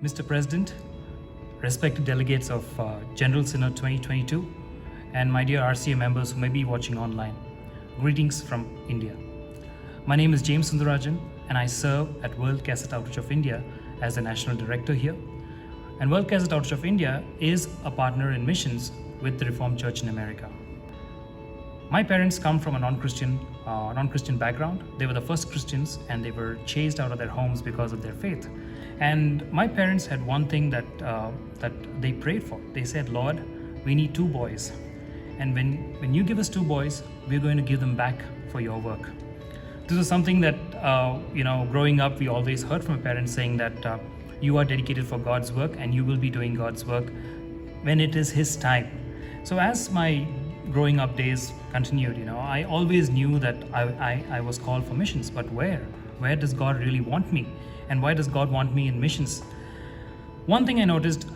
Mr. President, respected delegates of General Synod 2022, and my dear RCA members who may be watching online, greetings from India. My name is James Sundararajan, and I serve at World Cassette Outreach of India as the National Director here. And World Cassette Outreach of India is a partner in missions with the Reformed Church in America. My parents come from a non-Christian background. They were the first Christians, and they were chased out of their homes because of their faith. And my parents had one thing that they prayed for. They said, "Lord, we need 2 boys. And when you give us 2 boys, we're going to give them back for your work." This was something that, growing up, we always heard from our parents saying that you are dedicated for God's work and you will be doing God's work when it is His time. So as my growing up days continued, I always knew that I was called for missions, but where? Where does God really want me? And why does God want me in missions? One thing I noticed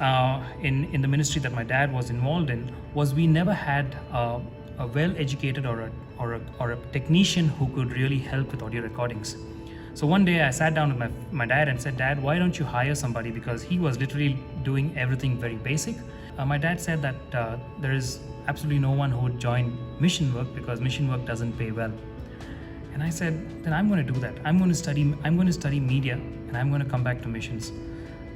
in the ministry that my dad was involved in was we never had a well-educated or a technician who could really help with audio recordings. So one day I sat down with my dad and said, "Dad, why don't you hire somebody?" Because he was literally doing everything very basic. My dad said that there is absolutely no one who would join mission work because mission work doesn't pay well. And I said, then I'm going to do that. I'm going to study media, and I'm going to come back to missions.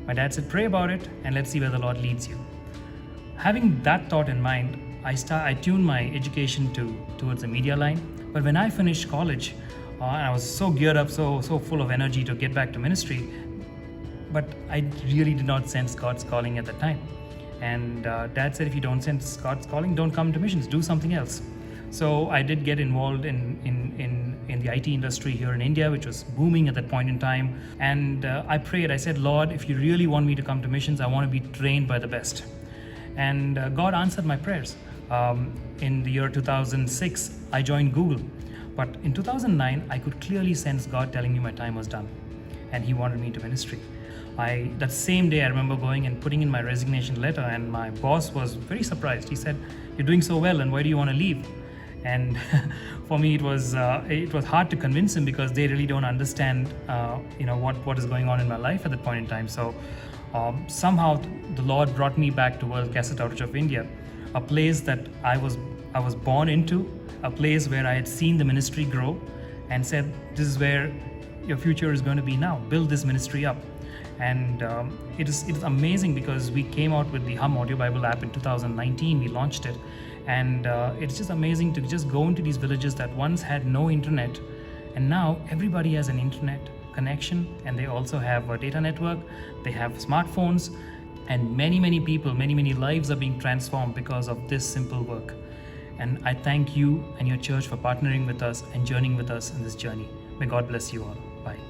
My dad said, "Pray about it and let's see where the Lord leads you." Having that thought in mind, I tuned my education towards the media line. But when I finished college, I was so geared up, so full of energy to get back to ministry, but I really did not sense God's calling at the time. And Dad said, if you don't sense God's calling, don't come to missions, do something else. So I did get involved in the IT industry here in India, which was booming at that point in time. And I prayed, I said, "Lord, if you really want me to come to missions, I want to be trained by the best." And God answered my prayers. In the year 2006, I joined Google. But in 2009, I could clearly sense God telling me my time was done, and He wanted me to ministry. That same day, I remember going and putting in my resignation letter, and my boss was very surprised. He said, "You're doing so well, and why do you want to leave?" And for me, it was hard to convince him because they really don't understand, what is going on in my life at that point in time. So somehow the Lord brought me back to World Cassette Outreach of India, a place that I was born into, a place where I had seen the ministry grow, and said, "This is where your future is going to be now. Build this ministry up." And it is amazing because we came out with the Hum Audio Bible app in 2019. We launched it, and it's just amazing to just go into these villages that once had no internet, and now everybody has an internet connection, and they also have a data network. They have smartphones, and many people, many lives are being transformed because of this simple work. And I thank you and your church for partnering with us and journeying with us in this journey. May God bless you all. Bye.